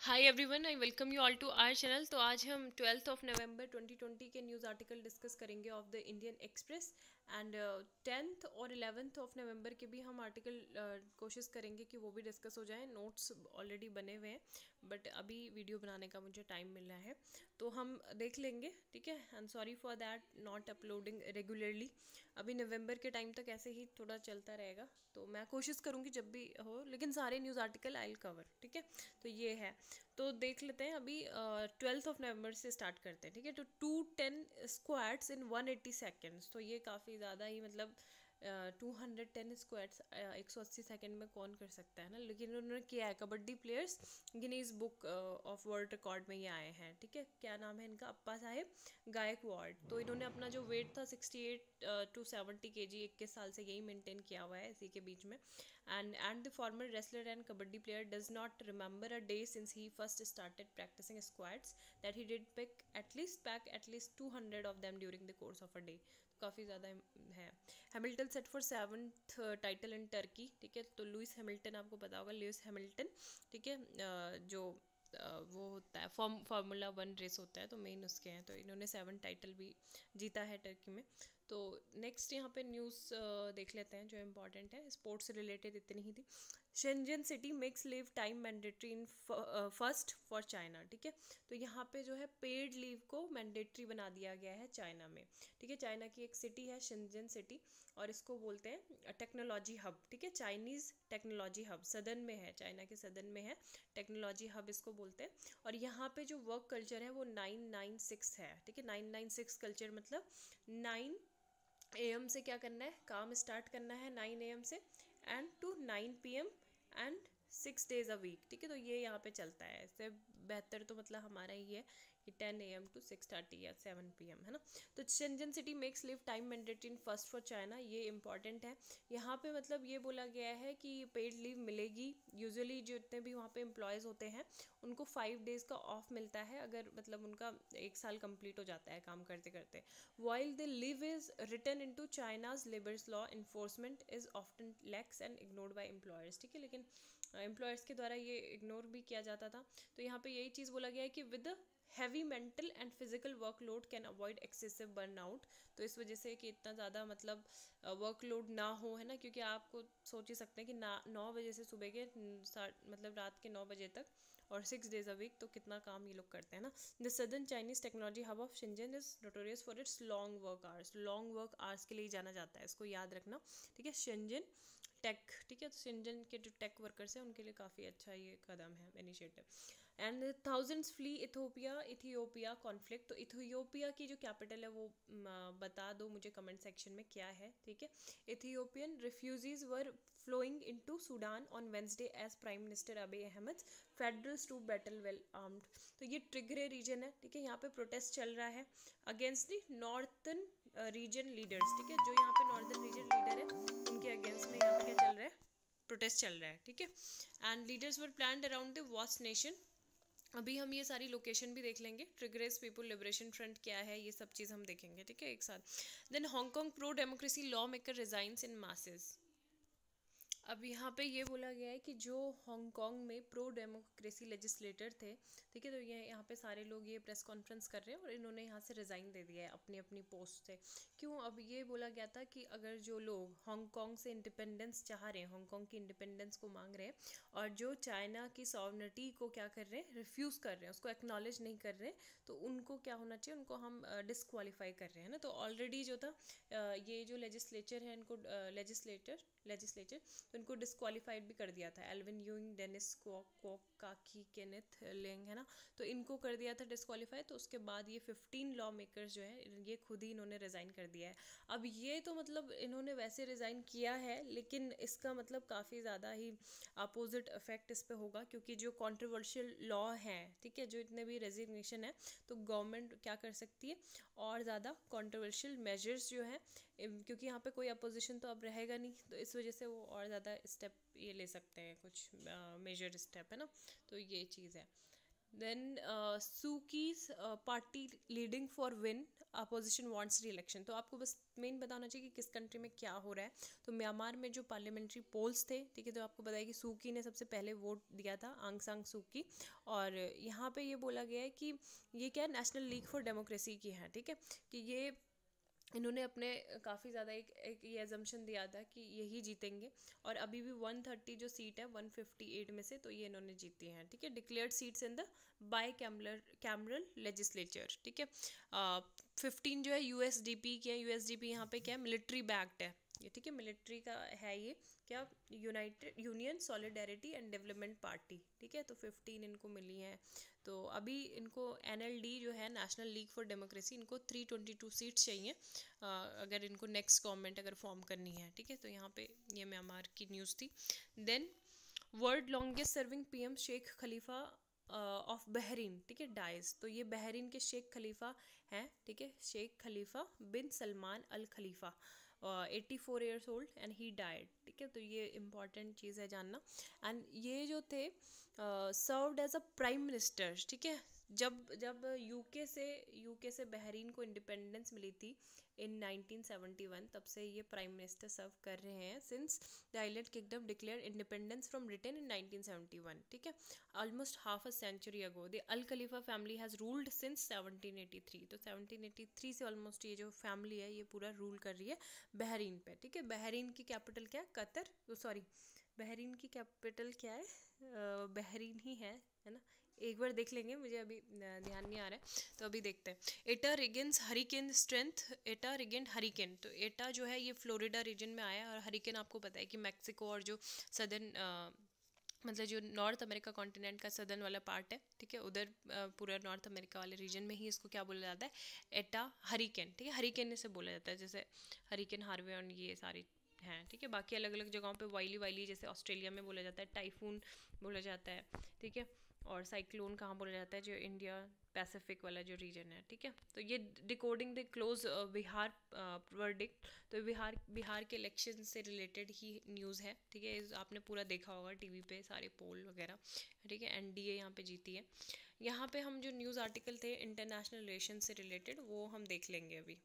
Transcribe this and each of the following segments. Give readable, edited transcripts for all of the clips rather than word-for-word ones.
Hi everyone, I welcome you all to our channel. तो आज हम 12 ऑफ नवंबर 2020 के न्यूज़ आर्टिकल डिस्कस करेंगे of the Indian Express and 10th और 11th of November के भी हम आर्टिकल कोशिश करेंगे कि वो भी डिस्कस हो जाए। नोट्स ऑलरेडी बने हुए हैं बट अभी वीडियो बनाने का मुझे टाइम मिल रहा है तो हम देख लेंगे, ठीक है। And sorry for that not uploading regularly. अभी नवंबर के टाइम तक ऐसे ही थोड़ा चलता रहेगा तो मैं कोशिश करूँगी जब भी हो, लेकिन सारे news article I will cover, ठीक है। तो ये है, तो देख लेते हैं। अभी 12 ऑफ नवंबर से स्टार्ट करते हैं, ठीक है। तो 210 स्क्वाट्स इन 180 सेकेंड्स, तो ये काफ़ी ज़्यादा ही मतलब 210 स्क्वाट्स 180 सेकेंड में कौन कर सकता है ना, लेकिन उन्होंने किया है। Kabaddi players Guinness book of world record में ये आए हैं, ठीक है। क्या नाम है इनका? अप्पा साहेब गायकवाड़। तो इन्होंने अपना जो वेट था 68 to 70 kg 21 साल से यही मेंटेन किया हुआ है, इसी के बीच में। And the former wrestler and kabaddi player does not remember a day since he first started practicing squats that he did pack at least 200 of them during the course of a day. तो काफ़ी ज़्यादा है। Hamilton set for 7th title in Turkey, ठीक है। तो Lewis Hamilton, आपको पता होगा लुइस हैमिल्टन, ठीक है। जो वो होता है फार्मूला 1 रेस होता है तो मेन उसके हैं, तो इन्होंने 7 टाइटल भी जीता है टर्की में। तो नेक्स्ट यहाँ पे न्यूज़ देख लेते हैं जो इम्पोर्टेंट है, स्पोर्ट्स से रिलेटेड इतनी ही थी। Shenzhen city makes leave time mandatory in first for China, ठीक है। तो यहाँ पे जो है पेड लीव को मैंडेटरी बना दिया गया है चाइना में, ठीक है। चाइना की एक सिटी है शेंजन सिटी और इसको बोलते हैं टेक्नोलॉजी हब, ठीक है। चाइनीज़ टेक्नोलॉजी हब सदन में है, चाइना के सदन में है, टेक्नोलॉजी हब इसको बोलते हैं। और यहाँ पे जो वर्क कल्चर है वो 996 है, ठीक है। 996 कल्चर मतलब 9 AM से क्या करना है, काम स्टार्ट करना है 9 AM से and to 9 PM and 6 days a week, ठीक है। तो ये यहाँ पे चलता है। इससे बेहतर तो मतलब हमारा ही है कि 10 AM to 6:30 या 7 PM, है ना। तो Shenzhen city makes leave time mandatory in first for China, ये इंपॉर्टेंट है। यहाँ पे मतलब ये बोला गया है कि पेड लीव मिलेगी। यूजुअली जितने भी वहाँ पे एम्प्लॉयज़ होते हैं उनको 5 days का ऑफ मिलता है अगर मतलब उनका 1 साल कंप्लीट हो जाता है काम करते करते। While the leave is written into China's labor law, enforcement is often lax and ignored by employers, ठीक है। लेकिन एम्प्लॉयर्स के द्वारा ये इग्नोर भी किया जाता था। तो यहाँ पे यही चीज़ बोला गया है कि with heavy mental and physical workload can avoid excessive burnout. तो इस वजह से कि इतना ज़्यादा मतलब वर्कलोड ना हो, है ना, क्योंकि आपको सोच ही सकते हैं कि ना 9 बजे से सुबह के मतलब रात के 9 बजे तक और 6 days अ वीक, तो कितना काम ये लोग करते हैं ना। The southern Chinese technology hub of Shinjan is notorious for its long work hours. Long work hours के लिए जाना जाता है, इसको याद रखना, ठीक है। शिंजन टेक, ठीक है। तो शिंजन के जो टेक वर्कर्स हैं उनके लिए काफ़ी अच्छा ये कदम है, initiative. And thousands flee Ethiopia conflict. तो इथियोपिया की जो कैपिटल है वो बता दो मुझे कमेंट सेक्शन में क्या है, ठीक है। Ethiopian refugees were flowing into Sudan on Wednesday as Prime Minister Abiy Ahmed's federal troop battle well armed. तो ये ट्रिगरे रीजन है, ठीक है। यहाँ पे प्रोटेस्ट चल रहा है against the northern region leaders, ठीक है। जो यहाँ पे नॉर्दर्न रीजन लीडर है उनके अगेंस्ट में यहाँ पे क्या चल रहा है, प्रोटेस्ट चल रहा है, ठीक है। And leaders were planned around the vast nation. अभी हम ये सारी लोकेशन भी देख लेंगे। ट्रिगरेस पीपल लिबरेशन फ्रंट क्या है, ये सब चीज़ हम देखेंगे, ठीक है, एक साथ। Then Hong Kong pro democracy lawmaker resigns in masses. अब यहाँ पे ये बोला गया है कि जो हांगकांग में प्रो डेमोक्रेसी लेजिस्लेटर थे, ठीक है, तो ये यहाँ पे सारे लोग ये प्रेस कॉन्फ्रेंस कर रहे हैं और इन्होंने यहाँ से रिज़ाइन दे दिया है अपनी अपनी पोस्ट से। क्यों? अब ये बोला गया था कि अगर जो लोग हांगकांग से इंडिपेंडेंस चाह रहे हैं, हांगकांग की इंडिपेंडेंस को मांग रहे हैं और जो चाइना की सॉवरेनिटी को क्या कर रहे हैं, रिफ्यूज़ कर रहे हैं, उसको एक्नॉलेज नहीं कर रहे हैं, तो उनको क्या होना चाहिए, उनको हम डिस्क्वालीफाई कर रहे हैं ना। तो ऑलरेडी जो था ये जो लेजिस्लेचर है इनको लेजिस्लेचर तो इनको डिस्क्वालीफाइड भी कर दिया था। एल्विन यूइंग, डेनिस काकी, केनेथ लेंग, है ना। तो इनको कर दिया था डिस्क्वालीफाई। तो उसके बाद ये 15 लॉ मेकर्स जो है ये खुद ही इन्होंने रिज़ाइन कर दिया है। अब ये तो मतलब इन्होंने वैसे रिज़ाइन किया है लेकिन इसका मतलब काफ़ी ज़्यादा ही अपोजिट इफेक्ट इस पर होगा, क्योंकि जो कॉन्ट्रोवर्शियल लॉ है, ठीक है, जो इतने भी रेजिग्नेशन है, तो गवर्नमेंट क्या कर सकती है और ज़्यादा कॉन्ट्रोवर्शियल मेजर्स जो है, क्योंकि यहाँ पे कोई अपोजिशन तो अब रहेगा नहीं, तो इस वजह से वो और ज़्यादा स्टेप ये ले सकते हैं, कुछ मेजर स्टेप, है ना। तो ये चीज़ है। Then Suu Kyi's party leading for win, opposition wants reelection. तो आपको बस मेन बताना चाहिए कि किस कंट्री में क्या हो रहा है। तो म्यांमार में जो पार्लियामेंट्री पोल्स थे, ठीक है, तो आपको बताया कि सूकी ने सबसे पहले वोट दिया था, आंग सांग सूकी। और यहाँ पे ये बोला गया है कि ये क्या नेशनल लीग फॉर डेमोक्रेसी की है, ठीक है, कि ये इन्होंने अपने काफ़ी ज़्यादा एक ये एजम्पशन दिया था कि यही जीतेंगे। और अभी भी 130 जो सीट है 158 में से, तो ये इन्होंने जीती हैं, ठीक है। Declared seats in the by cameral legislature, ठीक है। 15 जो है यूएसडीपी की है। यूएसडीपी यहाँ पे क्या है, मिलिट्री बैक्ड है ये, ठीक है, मिलिट्री का है ये, क्या, United union solidarity and development party, ठीक है। तो 15 इनको मिली हैं। तो अभी इनको एनएलडी जो है, नेशनल लीग फॉर डेमोक्रेसी, इनको 322 सीट्स चाहिए अगर इनको नेक्स्ट गवर्नमेंट अगर फॉर्म करनी है, ठीक है। तो यहाँ पे ये म्यांमार की न्यूज़ थी। Then world longest serving PM Sheikh Khalifa of Bahrain, ठीक है, डाइज। तो ये बहरीन के शेख खलीफा हैं, ठीक है, शेख खलीफा बिन सलमान अल खलीफा, 84 years old and he died, ठीक है। तो ये इम्पॉर्टेंट चीज़ है जानना। एंड ये जो थे served as a prime minister, ठीक है। जब जब यूके से बहरीन को इंडिपेंडेंस मिली थी इन 1971, तब से ये प्राइम मिनिस्टर सर्व कर रहे हैं since the island kingdom declare independence from Britain in 1971, ठीक है, almost half a century ago. The Al Khalifa family has ruled since 1783। तो 1783 से ऑलमोस्ट ये जो फैमिली है ये पूरा रूल कर रही है बहरीन पे, ठीक है। बहरीन की कैपिटल क्या है, कतर, सॉरी, बहरीन की कैपिटल क्या है, बहरीन ही है ना। एक बार देख लेंगे, मुझे अभी ध्यान नहीं आ रहा है, तो अभी देखते हैं। एटा रिगेन्स हरिकेन स्ट्रेंथ, एटा रिगेंड हरिकेन। तो एटा जो है ये फ्लोरिडा रीजन में आया है, और हरिकेन आपको पता है कि मैक्सिको और जो सदर्न मतलब जो नॉर्थ अमेरिका कॉन्टिनेंट का सदर्न वाला पार्ट है, ठीक है, उधर पूरा नॉर्थ अमेरिका वाले रीजन में ही इसको क्या बोला जाता है, एटा हरिकेन, ठीक है। हरिकेन से बोला जाता है, जैसे हरिकेन हार्वे और ये सारी हैं, ठीक है। बाकी अलग अलग जगहों पे वाइली वाइली, जैसे ऑस्ट्रेलिया में बोला जाता है टाइफून बोला जाता है, ठीक है। और साइक्लोन कहाँ बोला जाता है, जो इंडिया पैसिफिक वाला जो रीजन है, ठीक है। तो ये decoding the close Bihar verdict. तो बिहार के इलेक्शन से रिलेटेड ही न्यूज़ है, ठीक है। आपने पूरा देखा होगा टीवी पे सारे पोल वगैरह, ठीक है। एनडीए यहाँ पे जीती है। यहाँ पे हम जो न्यूज़ आर्टिकल थे इंटरनेशनल रिलेशन से रिलेटेड, वो हम देख लेंगे अभी।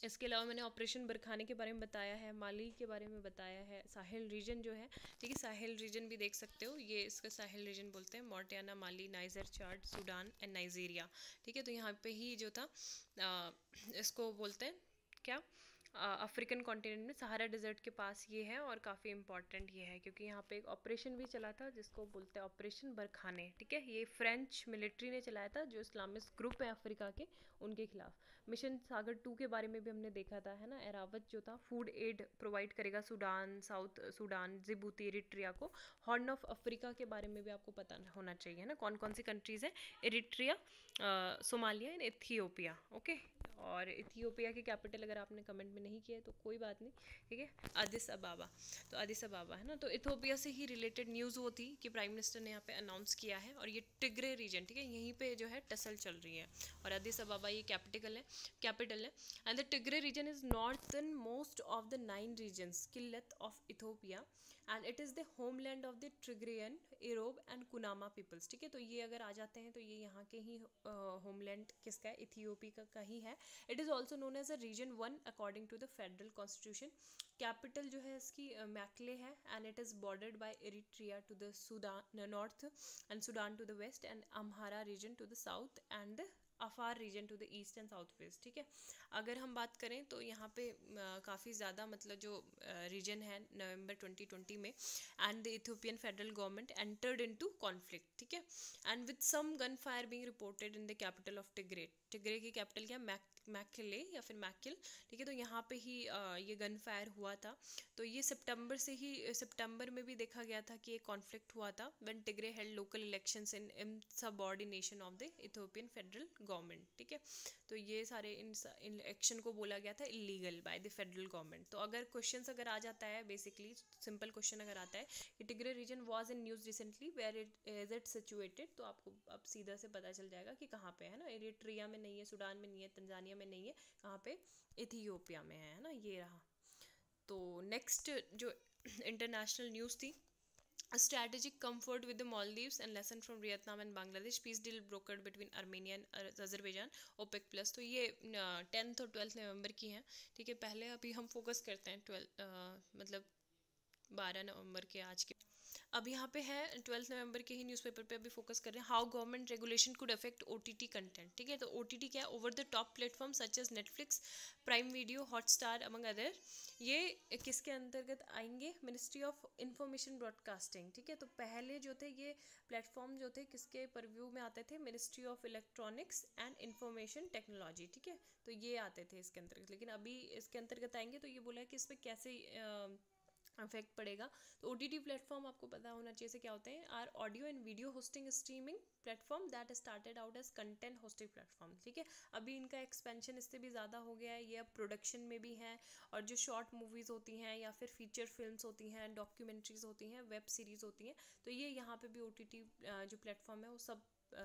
इसके अलावा मैंने ऑपरेशन बरखाने के बारे में बताया है, माली के बारे में बताया है, साहिल रीजन जो है, ठीक है, साहिल रीजन भी देख सकते हो, ये इसका साहिल रीजन बोलते हैं, Mauritania, Mali, niger, Chad, Sudan and Nigeria, ठीक है। तो यहाँ पे ही जो था इसको बोलते हैं क्या, अफ्रीकन कॉन्टिनेंट में सहारा डेजर्ट के पास ये है, और काफ़ी इंपॉर्टेंट ये है क्योंकि यहाँ पे एक ऑपरेशन भी चला था जिसको बोलते हैं ऑपरेशन बरखाने, ठीक है। ये फ्रेंच मिलिट्री ने चलाया था, जो इस्लामिस्ट ग्रुप है अफ्रीका के, उनके खिलाफ। मिशन सागर 2 के बारे में भी हमने देखा था, है ना। एरावत जो था फूड एड प्रोवाइड करेगा Sudan, south Sudan, Djibouti, Eritrea को। हॉर्न ऑफ अफ्रीका के बारे में भी आपको पता होना चाहिए, है ना, कौन कौन सी कंट्रीज़ हैं, Eritrea, Somalia and Ethiopia, okay. और इथियोपिया की कैपिटल अगर आपने कमेंट में नहीं किया है तो कोई बात नहीं, ठीक है, अदिस अबाबा। तो अदिस अबाबा है ना। तो इथियोपिया से ही रिलेटेड न्यूज़ वो थी कि प्राइम मिनिस्टर ने यहाँ पे अनाउंस किया है, और ये टिग्रे रीजन, ठीक है, यहीं पे जो है टसल चल रही है, और अदिस अबाबा ये कैपिटल है। And the Tigray region is northernmost of the 9 regions किल्लत of Ethiopia, and it is the homeland of the Tigrayan, Irob and Kunama peoples, ठीक है। तो ये अगर आ जाते हैं तो ये यहाँ के ही होमलैंड किसका है, इथियोपिया का ही है। It is also known as a region 1 according to the federal constitution. Capital जो है इसकी मैकले है, and it is bordered by Eritrea to the Sudan north, and Sudan to the west, and Amhara region to the south, and the Afar region to the east and south west, ठीक है। अगर हम बात करें तो यहाँ पे काफ़ी ज़्यादा मतलब जो रीजन है नवंबर 2020 में, and the Ethiopian federal government entered into conflict, ठीक है, and with some gun fire being reported in the capital of Tigray. Tigray की कैपिटल क्या, मैकिले या फिर मैकिल, ठीक है। तो यहाँ पे ही ये गन फायर हुआ था। तो ये सितंबर में भी देखा गया था कि एक कॉन्फ्लिक्ट हुआ था when Tigray held local elections in subordination of the Ethiopian federal government, ठीक है। तो ये सारे इन इलेक्शन को बोला गया था illegal by the federal government. तो अगर क्वेश्चन अगर आ जाता है, बेसिकली सिंपल क्वेश्चन अगर आता है कि Tigray region was in news recently where it situated, तो आपको अब सीधा से पता चल जाएगा कि कहाँ पे है ना। एरिट्रिया में नहीं है, सूडान में नहीं है, तंजानिया में नहीं है, कहाँ पे, इथियोपिया में है ना। ये रहा। तो नेक्स्ट जो इंटरनेशनल न्यूज़ थी, A strategic comfort with the Maldives and lesson from Vietnam and Bangladesh, peace deal brokered between Armenia and Azerbaijan, OPEC plus। तो ये 10th और 12th नवंबर की हैं, ठीक है। पहले अभी हम फोकस करते हैं 12 नवंबर के आज के। अब यहाँ पे है 12 नवंबर के ही न्यूज़पेपर पे अभी फोकस कर रहे हैं, how government regulation could affect OTT content, ठीक है। तो OTT क्या है, over the top platform such as Netflix, Prime Video, Hotstar among other. ये किसके अंतर्गत आएंगे, मिनिस्ट्री ऑफ इंफॉर्मेशन ब्रॉडकास्टिंग, ठीक है। तो पहले जो थे ये प्लेटफॉर्म जो थे किसके परव्यू में आते थे, ministry of electronics and information technology, ठीक है। तो ये आते थे इसके अंतर्गत, लेकिन अभी इसके अंतर्गत आएंगे। तो ये बोला है कि इस पर कैसे इफेक्ट पड़ेगा। तो OTT प्लेटफॉर्म आपको पता होना चाहिए से क्या होते हैं, are audio and video hosting streaming platform that started out as content hosting platform, ठीक है। अभी इनका एक्सपेंशन इससे भी ज़्यादा हो गया है, ये अब प्रोडक्शन में भी है। और जो शॉर्ट मूवीज़ होती हैं या फिर फीचर फिल्म्स होती हैं, डॉक्यूमेंट्रीज होती हैं, वेब सीरीज़ होती हैं, तो ये यहाँ पे भी OTT जो प्लेटफॉर्म है वो सब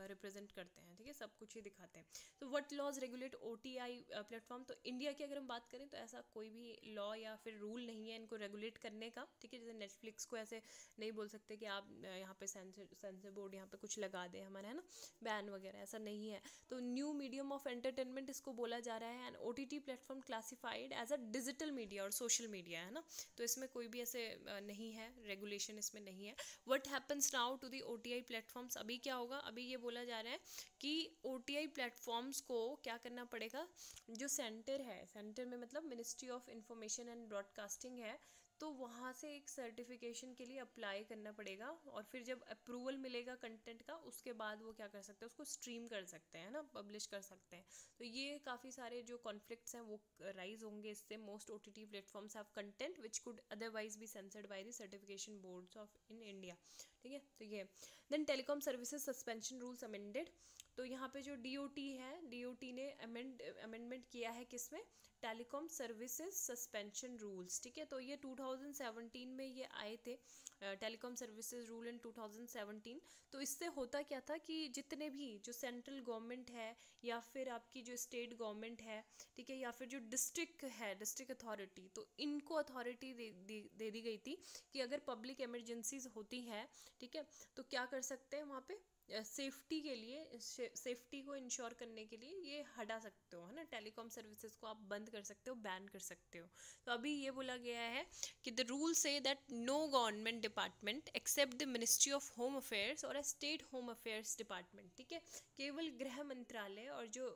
रिप्रेजेंट करते हैं, ठीक है, सब कुछ ही दिखाते हैं। तो what laws regulate OTI platform, तो इंडिया की अगर हम बात करें तो ऐसा कोई भी लॉ या फिर रूल नहीं है इनको रेगुलेट करने का, ठीक है। जैसे नेटफ्लिक्स को ऐसे नहीं बोल सकते कि आप यहाँ पे सेंसर बोर्ड यहाँ पे कुछ लगा दे हमारा, है ना, बैन वगैरह, ऐसा नहीं है। तो न्यू मीडियम ऑफ एंटरटेनमेंट इसको बोला जा रहा है, and OTT platform classified as a digital media और सोशल मीडिया, है ना। तो इसमें कोई भी ऐसे नहीं है, रेगुलेशन इसमें नहीं है। What happens now to the OTI platforms, अभी क्या होगा, अभी ये बोला जा रहा है कि OTI प्लेटफॉर्म्स को क्या करना पड़ेगा, जो सेंटर है, सेंटर में मतलब ministry of information and broadcasting है, तो वहाँ से एक सर्टिफिकेशन के लिए अप्लाई करना पड़ेगा, और फिर जब अप्रूवल मिलेगा कंटेंट का, उसके बाद वो क्या कर सकते हैं, उसको स्ट्रीम कर सकते हैं ना, पब्लिश कर सकते हैं। तो ये काफ़ी सारे जो कॉन्फ्लिक्ट्स हैं वो राइज होंगे इससे। Most OTT platforms have content which could otherwise be censored by the certification boards of in India, ठीक है। तो ये then telecom services suspension rules amended. तो यहाँ पे जो DOT है, DOT ने अमेंडमेंट किया है किसमें, टेलीकॉम सर्विसेज सस्पेंशन रूल्स, ठीक है। तो ये 2017 में ये आए थे, टेलीकॉम सर्विसेज रूल इन 2017। तो इससे होता क्या था कि जितने भी जो सेंट्रल गवर्नमेंट है या फिर आपकी जो स्टेट गवर्नमेंट है, ठीक है, या फिर जो डिस्ट्रिक्ट है, डिस्ट्रिक्ट अथॉरिटी, तो इनको अथॉरिटी दे दी गई थी कि अगर पब्लिक इमरजेंसीज होती है, ठीक है, तो क्या कर सकते हैं वहाँ पे, सेफ्टी के लिए, सेफ्टी को इंश्योर करने के लिए ये हटा सकते हो, है ना, टेलीकॉम सर्विसेज को आप बंद कर सकते हो, बैन कर सकते हो। तो अभी ये बोला गया है कि the rule say that no government department except the ministry of home affairs और स्टेट होम अफेयर्स डिपार्टमेंट, ठीक है, केवल गृह मंत्रालय और जो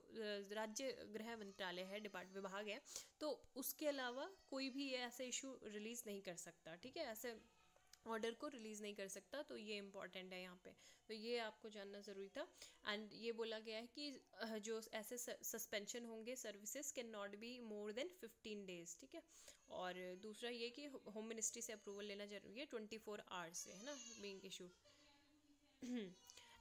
राज्य गृह मंत्रालय है, विभाग है, तो उसके अलावा कोई भी ऐसे इशू रिलीज नहीं कर सकता, ठीक है, ऐसे ऑर्डर को रिलीज़ नहीं कर सकता। तो ये इंपॉर्टेंट है यहाँ पे, तो ये आपको जानना ज़रूरी था। एंड ये बोला गया है कि जो ऐसे सस्पेंशन होंगे services can not be more than 15 days, ठीक है। और दूसरा ये कि होम मिनिस्ट्री से अप्रूवल लेना जरूरी है 24 आवर्स से, है ना, बीइंग इशूड।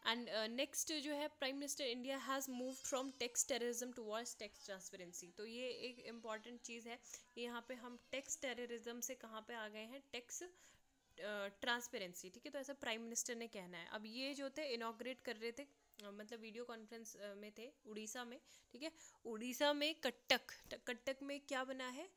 एंड नेक्स्ट जो है, prime minister India has move from tax terrorism towards tax transparency. तो ये एक इम्पॉर्टेंट चीज़ है, यहाँ पे हम टैक्स टेररिज्म से कहाँ पे आ गए हैं, टैक्स ट्रांसपेरेंसी, ठीक है। तो ऐसा प्राइम मिनिस्टर ने कहना है। अब ये जो थे इनॉग्रेट कर रहे थे, मतलब वीडियो कॉन्फ्रेंस में थे उड़ीसा में, ठीक है। उड़ीसा में कटक में क्या बना है,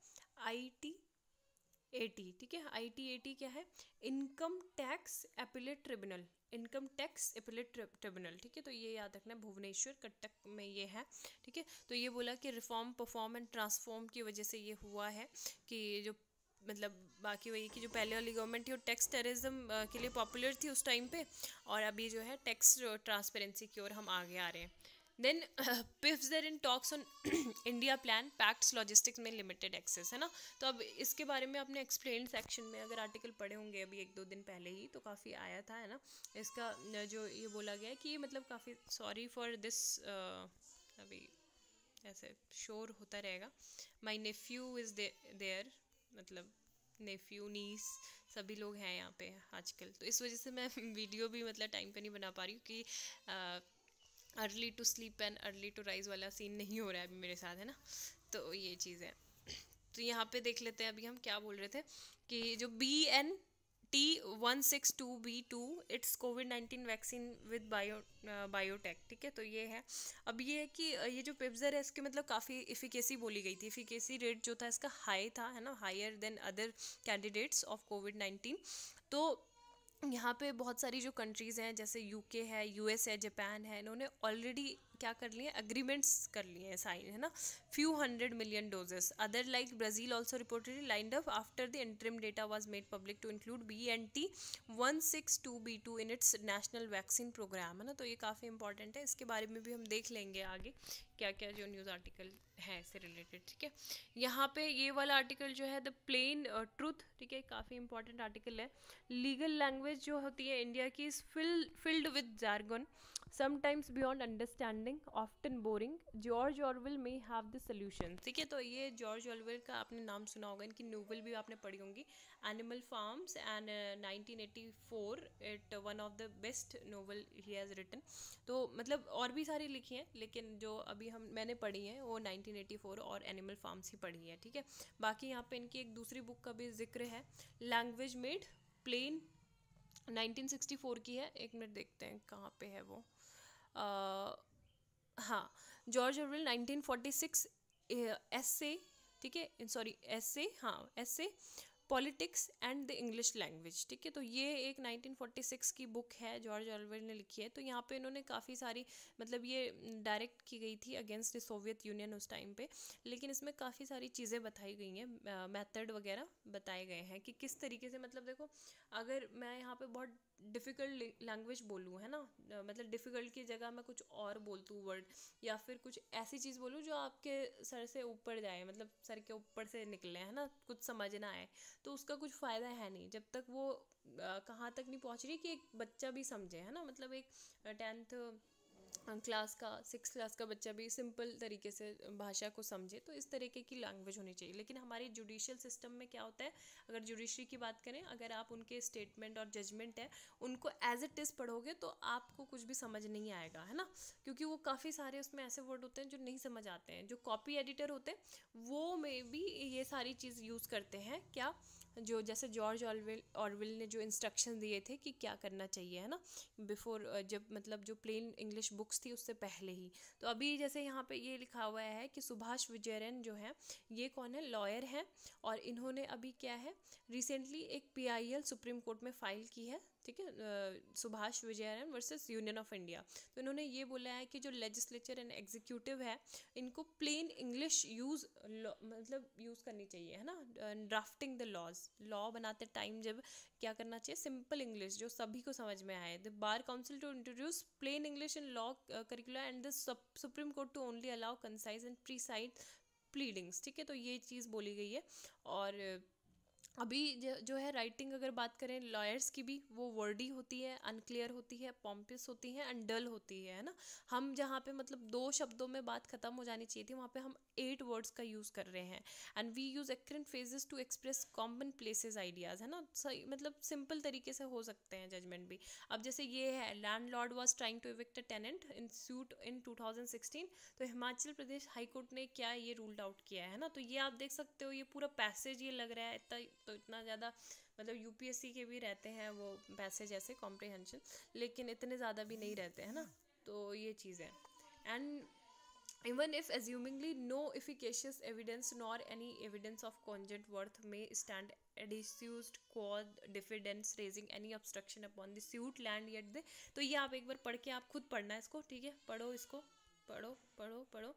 ITAT, ठीक है। ITAT क्या है, income tax appellate tribunal, income tax appellate tribunal, ठीक है। तो ये याद रखना है, भुवनेश्वर कटक में ये है, ठीक है। तो ये बोला कि रिफॉर्म परफॉर्म एंड ट्रांसफॉर्म की वजह से ये हुआ है कि जो मतलब बाकी वही कि जो पहले वाली गवर्नमेंट थी वो टैक्स टेररिज्म के लिए पॉपुलर थी उस टाइम पे, और अभी जो है टैक्स ट्रांसपेरेंसी की ओर हम आगे आ रहे हैं। देन पिफ्स there in talks on India plan pacts logistics में लिमिटेड एक्सेस, है ना। तो अब इसके बारे में आपने एक्सप्लेन सेक्शन में अगर आर्टिकल पढ़े होंगे अभी 1-2 दिन पहले ही, तो काफ़ी आया था, है ना। इसका जो ये बोला गया है कि ये मतलब काफ़ी सॉरी फॉर दिस, अभी ऐसे शोर होता रहेगा। माई नेफ्यू इज़ देयर, मतलब नेफ्यू नीस सभी लोग हैं यहाँ पे आजकल, तो इस वजह से मैं वीडियो भी मतलब टाइम पे नहीं बना पा रही हूँ कि early to sleep and early to rise वाला सीन नहीं हो रहा है अभी मेरे साथ, है ना। तो ये चीज़ है। तो यहाँ पे देख लेते हैं अभी हम क्या बोल रहे थे कि जो BNT162B2 it's covid vaccine with biotech, ठीक है। तो ये है, अब ये है कि ये जो पिप्जर है इसके मतलब काफ़ी इफिकेसी बोली गई थी, इफिकेसी रेट जो था इसका हाई था, है ना, higher than other candidates of कोविड-19। तो यहाँ पे बहुत सारी जो कंट्रीज़ हैं जैसे यूके है, यूएस है, जापान है, इन्होंने ऑलरेडी क्या कर लिए, एग्रीमेंट्स कर लिए हैं, साइन, है ना, few 100 million doses. Other like Brazil also reportedly lined up after the interim data was made public to include BNT162B2 in its national vaccine program, है ना। तो ये काफ़ी इंपॉर्टेंट है, इसके बारे में भी हम देख लेंगे आगे क्या क्या जो न्यूज़ आर्टिकल है इससे रिलेटेड, ठीक है। यहाँ पे ये वाला आर्टिकल जो है द प्लेन ट्रूथ, ठीक है, काफ़ी इंपॉर्टेंट आर्टिकल है। लीगल लैंग्वेज जो होती है इंडिया की is filled with jargon sometimes beyond understanding, often boring. George Orwell may have the solution, ठीक है। तो ये जॉर्ज ऑरवेल का आपने नाम सुना होगा, इनकी नोवेल भी आपने पढ़ी होंगी, Animal Farms and 1984, it one of the best novel he has written. तो मतलब और भी सारी लिखी हैं, लेकिन जो अभी मैंने पढ़ी हैं वो 1984 और एनिमल फार्म्स ही पढ़ी है, ठीक है। बाकी यहाँ पे इनकी एक दूसरी बुक का भी जिक्र है, लैंग्वेज मेड प्लेन, 1964 की है। एक मिनट देखते हैं कहाँ पे है वो। हाँ, जॉर्ज ऑरवेल 1946 एसे, ठीक है, सॉरी एसे, हाँ essay, politics and the English language, ठीक है। तो ये एक 1946 की बुक है, जॉर्ज ऑरवेल ने लिखी है। तो यहाँ पे इन्होंने काफ़ी सारी, मतलब ये डायरेक्ट की गई थी अगेंस्ट द सोवियत यूनियन उस टाइम पे, लेकिन इसमें काफ़ी सारी चीज़ें बताई गई हैं, मेथड वगैरह बताए गए हैं कि किस तरीके से, मतलब देखो अगर मैं यहाँ पे बहुत डिफ़िकल्ट लैंग्वेज बोलूँ, है ना, मतलब डिफ़िकल्ट की जगह मैं कुछ और बोलतूँ वर्ड, या फिर कुछ ऐसी चीज़ बोलूँ जो आपके सर से ऊपर जाए, मतलब सर के ऊपर से निकले, है ना, कुछ समझ ना आए, तो उसका कुछ फ़ायदा है नहीं जब तक वो कहाँ तक नहीं पहुँच रही कि एक बच्चा भी समझे, है ना। मतलब एक 10th क्लास का, 6th क्लास का बच्चा भी सिंपल तरीके से भाषा को समझे, तो इस तरीके की लैंग्वेज होनी चाहिए। लेकिन हमारी जुडिशियल सिस्टम में क्या होता है, अगर जुडिशरी की बात करें, अगर आप उनके स्टेटमेंट और जजमेंट है उनको एज इट इज़ पढ़ोगे तो आपको कुछ भी समझ नहीं आएगा, है ना, क्योंकि वो काफ़ी सारे उसमें ऐसे वर्ड होते हैं जो नहीं समझ आते हैं। जो कॉपी एडिटर होते हैं वो में भी ये सारी चीज़ यूज़ करते हैं, क्या, जो जैसे जॉर्ज ऑरवेल ने जो इंस्ट्रक्शन दिए थे कि क्या करना चाहिए, है ना, बिफोर, जब मतलब जो प्लेन इंग्लिश बुक्स थी उससे पहले ही। तो अभी जैसे यहाँ पे ये लिखा हुआ है कि सुभाष विजयन जो है, ये कौन है, लॉयर हैं, और इन्होंने अभी क्या है, रिसेंटली एक PIL सुप्रीम कोर्ट में फाइल की है, ठीक है, Subhash Vijayan versus union of India. तो इन्होंने ये बोला है कि जो लेजिस्लेचर एंड एग्जीक्यूटिव है इनको प्लेन इंग्लिश मतलब यूज़ करनी चाहिए, है ना, ड्राफ्टिंग द लॉ बनाते टाइम जब क्या करना चाहिए, सिंपल इंग्लिश जो सभी को समझ में आए। The bar council to introduce plain English in law curricula and the supreme court to only allow concise and precise pleadings, ठीक है। तो ये चीज़ बोली गई है। और अभी जो है राइटिंग अगर बात करें लॉयर्स की भी, वो वर्डी होती है, अनक्लियर होती है, पॉम्पस होती है एंड डल होती है ना। हम जहाँ पे मतलब 2 शब्दों में बात खत्म हो जानी चाहिए थी, वहाँ पे हम 8 वर्ड्स का यूज़ कर रहे हैं। एंड वी यूज़ एक्रेंट phrases to express common places ideas, है ना, सही मतलब सिंपल तरीके से हो सकते हैं जजमेंट भी। अब जैसे ये है, landlord was trying to evict a tenant in suit in 2016, तो हिमाचल प्रदेश हाई कोर्ट ने क्या ये रूल्ड आउट किया है ना। तो ये आप देख सकते हो, ये पूरा पैसेज ये लग रहा है इतना, तो इतना ज़्यादा मतलब UPSC के भी रहते हैं वो पैसेज ऐसे कॉम्प्रिहेंशन, लेकिन इतने ज़्यादा भी नहीं रहते हैं ना। तो ये चीज़ है। And even if assumingly no efficacious evidence nor any evidence of cogent worth may stand adduced quod defendants raising any obstruction upon the suit land yet they, तो ये आप एक बार पढ़ के आप खुद पढ़ना है इसको, ठीक है, पढ़ो इसको, पढ़ो पढ़ो पढ़ो,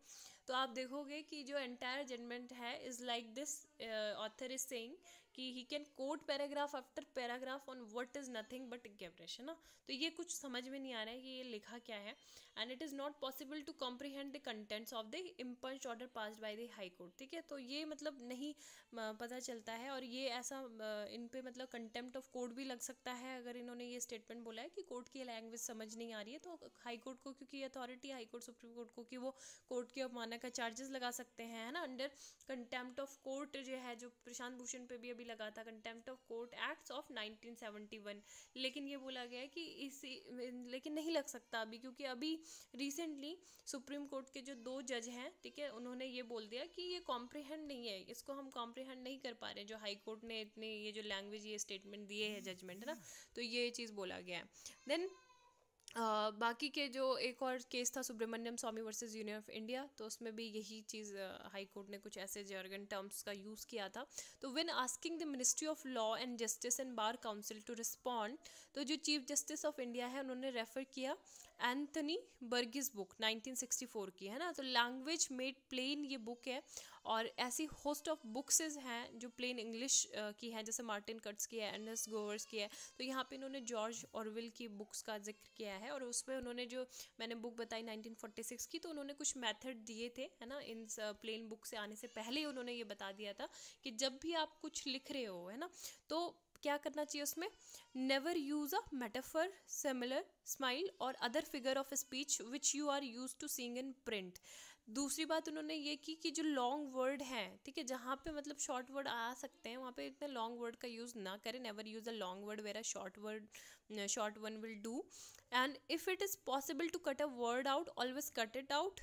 तो आप देखोगे कि जो एंटायर जजमेंट है is like this, author is saying कि he can quote paragraph after paragraph on what is nothing but gibberish, है ना। तो ये कुछ समझ में नहीं आ रहा है कि ये लिखा क्या है। And it is not possible to comprehend the contents of the impugned order passed by the high court, ठीक है। तो ये मतलब नहीं पता चलता है, और ये ऐसा इन पे मतलब कंटेम्प्ट ऑफ कोर्ट भी लग सकता है अगर इन्होंने ये स्टेटमेंट बोला है कि कोर्ट की लैंग्वेज समझ नहीं आ रही है। तो हाई कोर्ट को, क्योंकि authority high court supreme court को कि वो कोर्ट की अवमानना का चार्जेस लगा सकते हैं, है ना, अंडर कंटेम्प्ट ऑफ कोर्ट जो है, जो प्रशांत भूषण पे भी अभी लगा था, contempt of court acts of 1971। लेकिन ये बोला गया है कि इसी लेकिन नहीं लग सकता अभी, क्योंकि अभी रिसेंटली सुप्रीम कोर्ट के जो 2 जज हैं, ठीक है, उन्होंने ये बोल दिया कि ये कॉम्प्रिहेंड नहीं है, इसको हम कॉम्प्रिहेंड नहीं कर पा रहे, जो हाई कोर्ट ने इतने ये जो लैंग्वेज ये स्टेटमेंट दिए है जजमेंट, है ना, तो ये चीज़ बोला गया है। देन बाकी के जो एक और केस था सुब्रमण्यम स्वामी वर्सेस यूनियन ऑफ इंडिया, तो उसमें भी यही चीज़ हाई कोर्ट ने कुछ ऐसे जर्गन टर्म्स का यूज़ किया था। तो when asking the ministry of law and justice and bar council to respond, तो जो चीफ जस्टिस ऑफ इंडिया है उन्होंने रेफर किया एंथनी बर्गिस बुक 1964 की, है ना, तो लैंग्वेज मेड प्लेन ये बुक है, और ऐसी होस्ट ऑफ बुक्स हैं जो प्लेन इंग्लिश की हैं, जैसे मार्टिन कर्ट्स की है, एर्नेस्ट गोवर्स की है। तो यहाँ पे इन्होंने जॉर्ज ऑरवेल की बुक्स का जिक्र किया है, और उसमें उन्होंने जो मैंने बुक बताई 1946 की, तो उन्होंने कुछ मेथड दिए थे, है ना, इन प्लेन बुक से आने से पहले ही उन्होंने ये बता दिया था कि जब भी आप कुछ लिख रहे हो, है ना, तो क्या करना चाहिए उसमें, never use a metaphor, similar, smile और other figure of speech which you are use to seeing in print. दूसरी बात उन्होंने ये की कि जो लॉन्ग वर्ड हैं, ठीक है, जहाँ पे मतलब शॉर्ट वर्ड आ सकते हैं वहाँ पे इतने लॉन्ग वर्ड का यूज़ ना करें, never use a long word where a short one will do, and if it is possible to cut a word out always cut it out.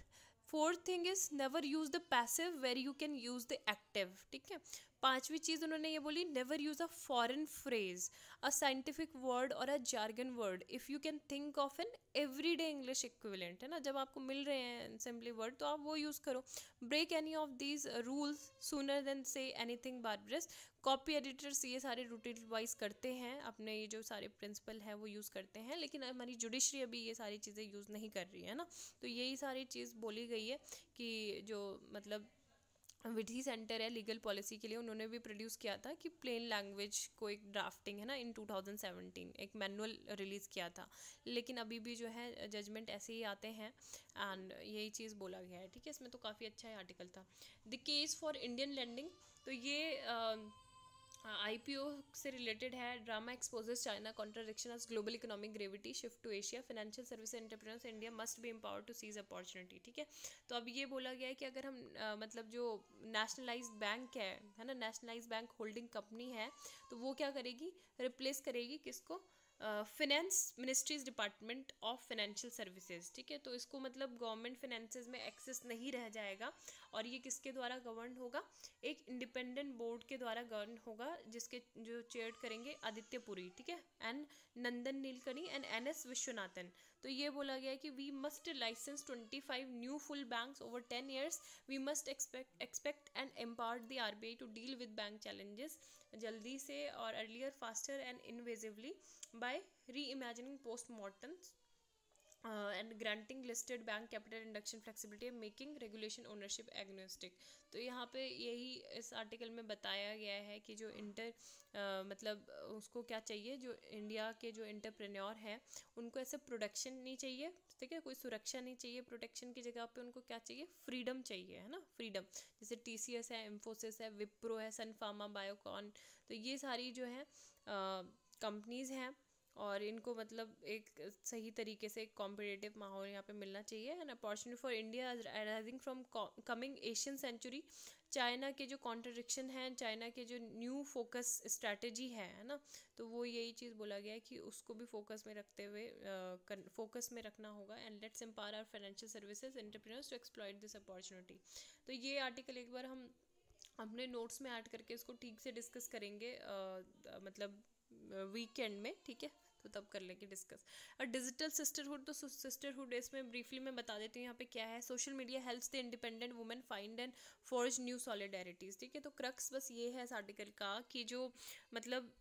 Fourth thing is never use the passive where you can use the active, ठीक है। पांचवी चीज़ उन्होंने ये बोली, never use a foreign phrase, a scientific word और a jargon word if you can think of an everyday English equivalent, है ना, जब आपको मिल रहे हैं सिंपली वर्ड तो आप वो यूज़ करो। Break any of these rules sooner than say anything barbarous. Copy editors ये सारे रूटीन वाइज करते हैं, अपने ये जो सारे प्रिंसिपल हैं वो यूज़ करते हैं, लेकिन हमारी जुडिशरी अभी ये सारी चीज़ें यूज़ नहीं कर रही है ना। तो यही सारी चीज़ बोली गई है कि जो मतलब विधि सेंटर है लीगल पॉलिसी के लिए, उन्होंने भी प्रोड्यूस किया था कि प्लेन लैंग्वेज को एक ड्राफ्टिंग, है ना, इन 2017 एक मैनुअल रिलीज़ किया था, लेकिन अभी भी जो है जजमेंट ऐसे ही आते हैं, एंड यही चीज़ बोला गया है, ठीक है। इसमें तो काफ़ी अच्छा है आर्टिकल था। The case for Indian landing, तो ये आईपीओ से रिलेटेड है। Drama exposes China contradiction as global economic gravity shift to Asia, financial service entrepreneurs India must be empowered to seize opportunity, ठीक है। तो अब ये बोला गया है कि अगर हम मतलब जो नेशनलाइज्ड बैंक है ना, नेशनलाइज्ड बैंक होल्डिंग कंपनी है, तो वो क्या करेगी, रिप्लेस करेगी किसको, finance ministries department of financial services, ठीक है। तो इसको मतलब गवर्नमेंट फाइनेंसेस में एक्सेस नहीं रह जाएगा, और ये किसके द्वारा गवर्न होगा, एक इंडिपेंडेंट बोर्ड के द्वारा गवर्न होगा, जिसके जो चेयर करेंगे आदित्य पुरी, ठीक है, and Nandan Nilekani and NS Vishwanathan. तो ये बोला गया है कि we must license 25 new full banks over 10 years, we must expect and empower the RBI to deal with bank challenges जल्दी से और earlier, faster and invasively by reimagining post mortems and granting listed bank capital induction flexibility, making regulation ownership agnostic. तो यहाँ पे यही इस article में बताया गया है कि जो मतलब उसको क्या चाहिए, जो इंडिया के जो एंटरप्रेन्योर हैं उनको ऐसे प्रोटेक्शन नहीं चाहिए, ठीक है, कोई सुरक्षा नहीं चाहिए, प्रोटेक्शन की जगह पे उनको क्या चाहिए, फ्रीडम चाहिए, है ना, फ्रीडम। जैसे टीसीएस है, इन्फोसिस है, विप्रो है, सन फार्मा, बायोकॉन, तो ये सारी जो है कंपनीज़ हैं, और इनको मतलब एक सही तरीके से एक कॉम्पिटिटिव माहौल यहाँ पे मिलना चाहिए। And opportunity for India arising from coming Asian century, China के जो कॉन्ट्रडिक्शन है, चाइना के जो न्यू फोकस स्ट्रैटेजी है ना, तो वो यही चीज़ बोला गया है कि उसको भी फोकस में रखते हुए फोकस में रखना होगा। And let's empower our financial services entrepreneurs to exploit this opportunity. तो ये आर्टिकल एक बार हम अपने नोट्स में ऐड करके इसको ठीक से डिस्कस करेंगे, मतलब वीकेंड में, ठीक है, तो तब कर लेंगे डिस्कस। और डिजिटल सिस्टरहुड, तो सिस्टरहुड इसमें ब्रीफली मैं बता देती हूँ यहाँ पे क्या है। Social media helps the independent women find and forge new solidarities, ठीक है। तो क्रक्स बस ये है इस आर्टिकल का कि जो मतलब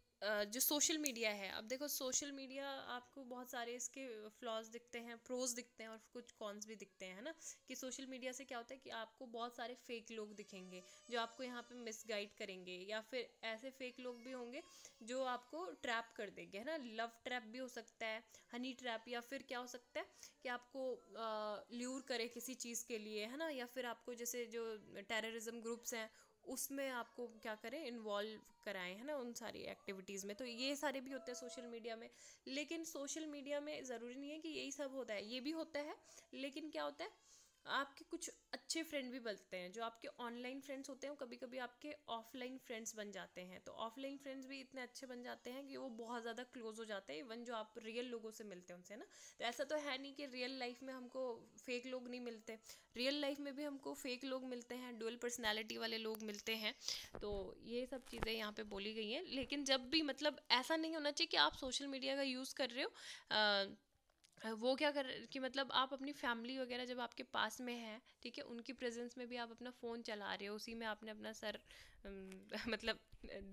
जो सोशल मीडिया है, अब देखो सोशल मीडिया आपको बहुत सारे इसके फ्लॉज दिखते हैं, प्रोज दिखते हैं और कुछ कॉन्स भी दिखते हैं, है ना, कि सोशल मीडिया से क्या होता है कि आपको बहुत सारे फेक लोग दिखेंगे जो आपको यहाँ पे मिसगाइड करेंगे, या फिर ऐसे फेक लोग भी होंगे जो आपको ट्रैप कर देंगे, है ना, लव ट्रैप भी हो सकता है, हनी ट्रैप, या फिर क्या हो सकता है कि आपको ल्यूर करे किसी चीज़ के लिए, है ना, या फिर आपको जैसे जो टेररिज्म ग्रुप्स हैं उसमें आपको क्या करें, इन्वॉल्व कराएं, है ना, उन सारी एक्टिविटीज़ में। तो ये सारे भी होते हैं सोशल मीडिया में, लेकिन सोशल मीडिया में ज़रूरी नहीं है कि यही सब होता है, ये भी होता है, लेकिन क्या होता है आपके कुछ अच्छे फ्रेंड भी बनते हैं, जो आपके ऑनलाइन फ्रेंड्स होते हैं कभी कभी आपके ऑफलाइन फ्रेंड्स बन जाते हैं। तो ऑफलाइन फ्रेंड्स भी इतने अच्छे बन जाते हैं कि वो बहुत ज़्यादा क्लोज हो जाते हैं, इवन जो आप रियल लोगों से मिलते हैं उनसे ना। तो ऐसा तो है नहीं कि रियल लाइफ में हमको फेक लोग नहीं मिलते, रियल लाइफ में भी हमको फेक लोग मिलते हैं, डुअल पर्सनैलिटी वाले लोग मिलते हैं। तो ये सब चीज़ें यहाँ पे बोली गई हैं। लेकिन जब भी मतलब ऐसा नहीं होना चाहिए कि आप सोशल मीडिया का यूज़ कर रहे हो वो क्या कर कि मतलब आप अपनी फैमिली वगैरह जब आपके पास में है, ठीक है, उनकी प्रेजेंस में भी आप अपना फ़ोन चला रहे हो, उसी में आपने अपना सर मतलब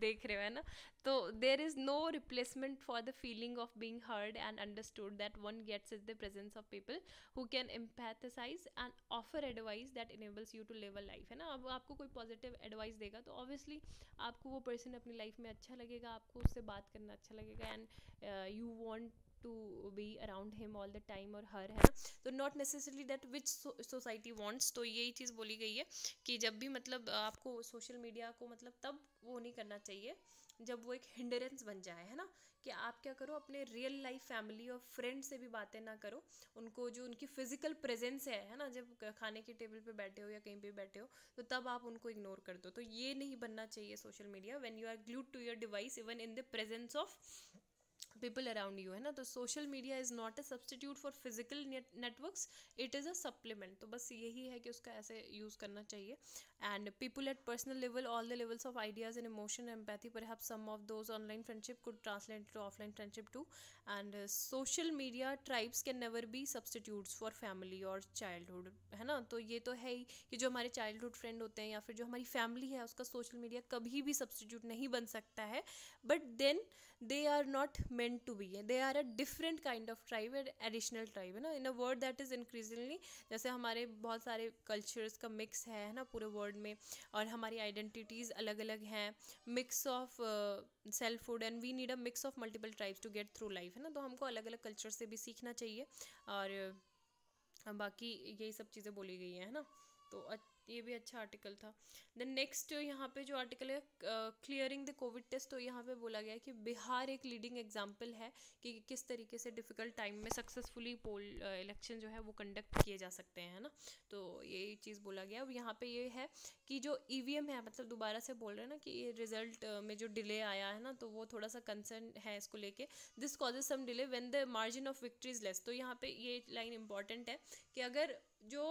देख रहे हो, है ना। तो there is no replacement for the feeling of being heard and understood that one gets in the presence of people who can empathise and offer advice that enables you to live a life, है ना। अब आपको कोई positive advice देगा तो obviously आपको वो person अपनी लाइफ में अच्छा लगेगा, आपको उससे बात करना अच्छा लगेगा, and you want to be around him all the time और her, है ना। तो not necessarily that which society wants। तो यही चीज़ बोली गई है कि जब भी मतलब आपको सोशल मीडिया को मतलब तब वो नहीं करना चाहिए जब वो एक हिंडरेंस बन जाए, है ना। कि आप क्या करो, अपने रियल लाइफ फैमिली और फ्रेंड से भी बातें ना करो, उनको जो उनकी फिजिकल प्रेजेंस है ना, जब खाने के टेबल पे बैठे हो या कहीं पे बैठे हो तो तब आप उनको इग्नोर कर दो। तो ये नहीं बनना चाहिए social media when you are glued to your device even in the presence of people around you, है ना। तो social media is not a substitute for physical networks, it is a supplement. तो बस यही है कि उसका ऐसे यूज़ करना चाहिए। And people at personal level, all the levels of ideas and emotion empathy, perhaps some of those online friendship could translate to offline friendship too. And social media tribes can never be substitutes for family और childhood, है ना। तो ये तो है ही कि जो हमारे चाइल्डहुड फ्रेंड होते हैं या फिर जो हमारी फैमिली है उसका सोशल मीडिया कभी भी सब्सटीट्यूट नहीं बन सकता है। But then they are not meant to be, they are a different kind of tribe, an additional tribe, है ना, in a world that is increasingly, जैसे हमारे बहुत सारे कल्चर्स का मिक्स है ना पूरे वर्ल्ड में, और हमारी आइडेंटिटीज़ अलग अलग हैं, mix of selfhood, and we need a mix of multiple tribes to get through life, है ना। तो हमको अलग अलग कल्चर से भी सीखना चाहिए, और बाकी यही सब चीज़ें बोली गई हैं, है ना। तो ये भी अच्छा आर्टिकल था। देन नेक्स्ट यहाँ पे जो आर्टिकल है क्लियरिंग द कोविड टेस्ट, तो यहाँ पे बोला गया है कि बिहार एक लीडिंग एग्जांपल है कि किस तरीके से डिफ़िकल्ट टाइम में सक्सेसफुली पोल इलेक्शन जो है वो कंडक्ट किए जा सकते हैं, है ना। तो यही चीज़ बोला गया। अब यहाँ पे ये है कि जो ईवीएम है, मतलब दोबारा से बोल रहे हैं ना कि ये रिजल्ट में जो डिले आया है ना, तो वो थोड़ा सा कंसर्न है इसको लेके। This causes some delay when the margin of victory is less. तो यहाँ पे ये लाइन इंपॉर्टेंट है कि अगर जो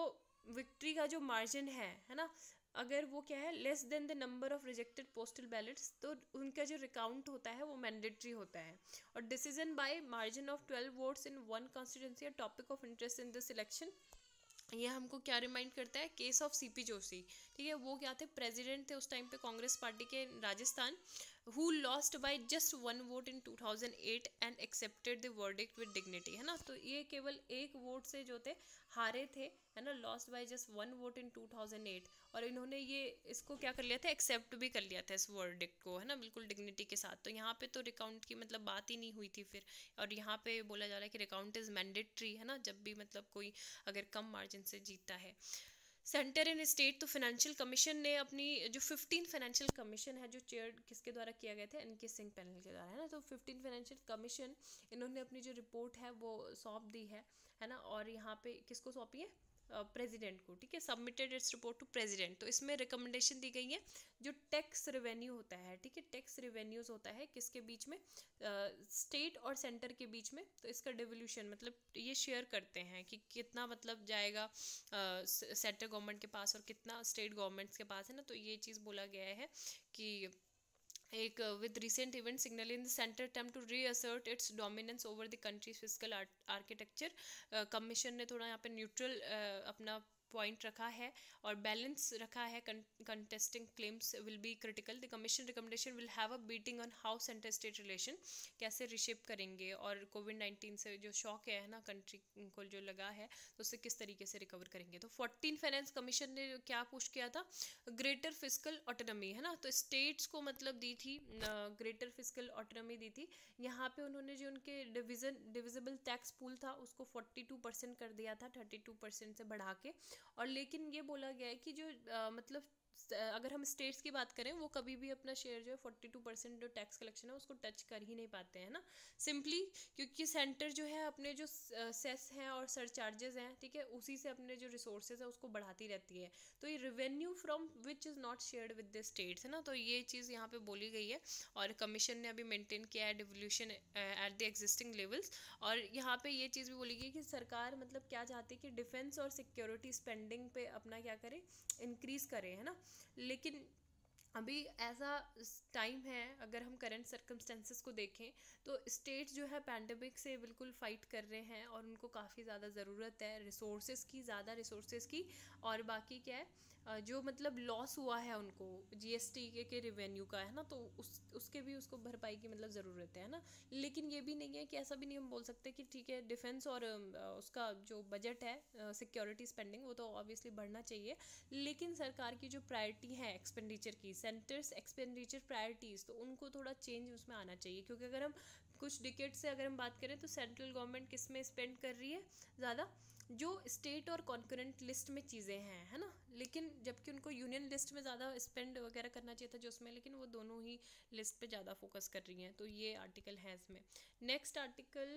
विक्ट्री का जो मार्जिन है ना, अगर वो क्या है less than the number of rejected postal ballets, तो उनका जो रिकाउंट होता है वो मैंडेटरी होता है। और decision by margin of 12 votes in one constituency, topic of interest in this election. ये हमको क्या रिमाइंड करता है, केस ऑफ सीपी जोशी, ठीक है। वो क्या थे, प्रेसिडेंट थे उस टाइम पे कांग्रेस पार्टी के Rajasthan, who lost by just one vote in 2008 and accepted the verdict with dignity, है ना। तो ये केवल एक वोट से जो थे हारे थे, है ना, lost by just one vote in 2008, और इन्होंने ये इसको क्या कर लिया था, एक्सेप्ट भी कर लिया था इस वर्डिक्ट को, है ना, बिल्कुल डिग्निटी के साथ। तो यहाँ पे तो रिकाउंट की मतलब बात ही नहीं हुई थी फिर। और यहाँ पे बोला जा रहा है कि रिकाउंट इज मैंडेटरी, है ना, जब भी मतलब कोई अगर कम मार्जिन से जीता है। सेंटर एंड स्टेट, तो फाइनेंशियल कमीशन ने अपनी जो 15 फाइनेंशियल कमीशन है, जो चेयर किसके द्वारा किया गया था, एनके सिंह पैनल के द्वारा, है ना। तो 15 फाइनेंशियल कमीशन इन्होंने अपनी जो रिपोर्ट है वो सौंप दी है ना। और यहाँ पे किसको सौंपी है, प्रेसिडेंट को, ठीक है। Submitted its report to president. तो इसमें रिकमेंडेशन दी गई है जो टैक्स रेवेन्यू होता है, ठीक है, टैक्स रेवेन्यूज होता है किसके बीच में, स्टेट और सेंटर के बीच में। तो इसका डिवोल्यूशन मतलब ये शेयर करते हैं कि कितना मतलब जाएगा सेंट्रल गवर्नमेंट के पास और कितना स्टेट गवर्नमेंट्स के पास, है ना। तो ये चीज़ बोला गया है कि एक with recent event signaling the center attempt to reassert its dominance over the country's fiscal architecture, commission ने थोड़ा यहाँ पे न्यूट्रल अपना पॉइंट रखा है और बैलेंस रखा है। Contesting claims will be critical, the commission recommendation will have a beating on how centre state relation कैसे रिशेप करेंगे, और कोविड-19 से जो शॉक है ना कंट्री को जो लगा है, तो उससे किस तरीके से रिकवर करेंगे। तो 14 फाइनेंस कमीशन ने क्या पुश किया था, ग्रेटर फिस्कल ऑटोनॉमी, है ना। तो स्टेट्स को मतलब दी थी ग्रेटर फिस्कल ऑटोनॉमी दी थी। यहाँ पे उन्होंने जो उनके डिविजिबल टैक्स पूल था उसको 42% कर दिया था 32% से बढ़ा के। और लेकिन ये बोला गया है कि जो मतलब अगर हम स्टेट्स की बात करें वो कभी भी अपना शेयर जो है 42% जो टैक्स कलेक्शन है उसको टच कर ही नहीं पाते हैं ना, सिंपली क्योंकि सेंटर जो है अपने जो सेस हैं और सरचार्जेस हैं, ठीक है, उसी से अपने जो रिसोर्सेज है उसको बढ़ाती रहती है। तो ये revenue from which is not shared with the states है ना, तो ये चीज़ यहाँ पे बोली गई है। और कमीशन ने अभी मेंटेन किया है devolution at the existing levels. और यहाँ पे ये चीज़ भी बोली गई कि सरकार मतलब क्या चाहती है कि डिफेंस और सिक्योरिटी स्पेंडिंग पे अपना क्या करे, इंक्रीज करे, है ना। लेकिन अभी ऐसा टाइम है, अगर हम करंट सर्कमस्टेंसेस को देखें तो स्टेट जो है पैंडमिक से बिल्कुल फाइट कर रहे हैं और उनको काफ़ी ज़्यादा ज़रूरत है रिसोर्सेज की, ज़्यादा रिसोर्सेज की। और बाकी क्या है जो मतलब लॉस हुआ है उनको जीएसटी के रेवेन्यू का, है ना, तो उसके भी उसको भरपाई की मतलब ज़रूरत है ना। लेकिन ये भी नहीं है कि ऐसा भी नहीं हम बोल सकते कि ठीक है डिफेंस और उसका जो बजट है सिक्योरिटी स्पेंडिंग वो तो ऑब्वियसली बढ़ना चाहिए, लेकिन सरकार की जो प्रायोरिटी है एक्सपेंडिचर की, सेंटर्स एक्सपेंडिचर प्रायोरिटीज़, तो उनको थोड़ा चेंज उसमें आना चाहिए। क्योंकि अगर हम कुछ डिकेट से अगर हम बात करें तो सेंट्रल गवर्नमेंट किस में स्पेंड कर रही है ज़्यादा, जो स्टेट और कॉन्करेंट लिस्ट में चीज़ें हैं, है ना, लेकिन जबकि उनको यूनियन लिस्ट में ज़्यादा स्पेंड वगैरह करना चाहिए था जो उसमें, लेकिन वो दोनों ही लिस्ट पे ज़्यादा फोकस कर रही हैं। तो ये आर्टिकल है इसमें। Next article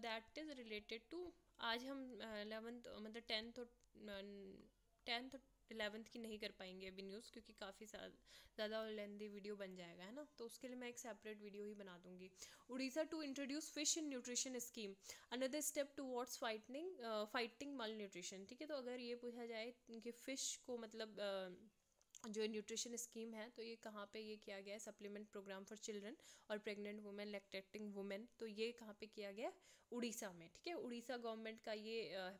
that is related to, आज हम 11th मतलब 10th और 11th की नहीं कर पाएंगे अभी न्यूज़, क्योंकि काफ़ी ज़्यादा लेंदी वीडियो बन जाएगा, है ना, तो उसके लिए मैं एक सेपरेट वीडियो ही बना दूंगी। Orissa to introduce fish in nutrition scheme, another step towards fighting malnutrition, ठीक है। तो अगर ये पूछा जाए कि फ़िश को मतलब जो न्यूट्रिशन स्कीम है तो ये कहाँ पे ये किया गया है, सप्लीमेंट प्रोग्राम फॉर चिल्ड्रन और प्रेग्नेंट वुमेन, लैक्टेटिंग वुमेन, तो ये कहाँ पे किया गया, उड़ीसा में, ठीक है। उड़ीसा गवर्नमेंट का ये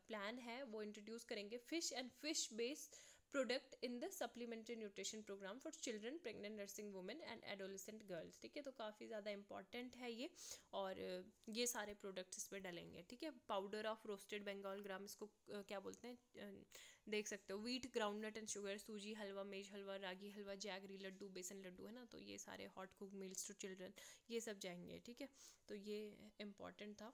प्लान है, वो इंट्रोड्यूस करेंगे fish and fish based product in the supplementary nutrition programme for children, pregnant nursing women and adolescent girls, ठीक है। तो काफ़ी ज़्यादा इंपॉर्टेंट है ये, और ये सारे प्रोडक्ट्स इस पर डलेंगे, ठीक है। पाउडर ऑफ रोस्टेड बंगाल ग्राम, इसको क्या बोलते हैं देख सकते हो, वीट, ग्राउंडनट एंड शुगर, सूजी हलवा, मेज हलवा, रागी हलवा, जैगरी लड्डू, बेसन लड्डू, है ना, तो ये सारे hot cook meals to children, ये सब जाएंगे, ठीक है। तो ये इम्पॉर्टेंट था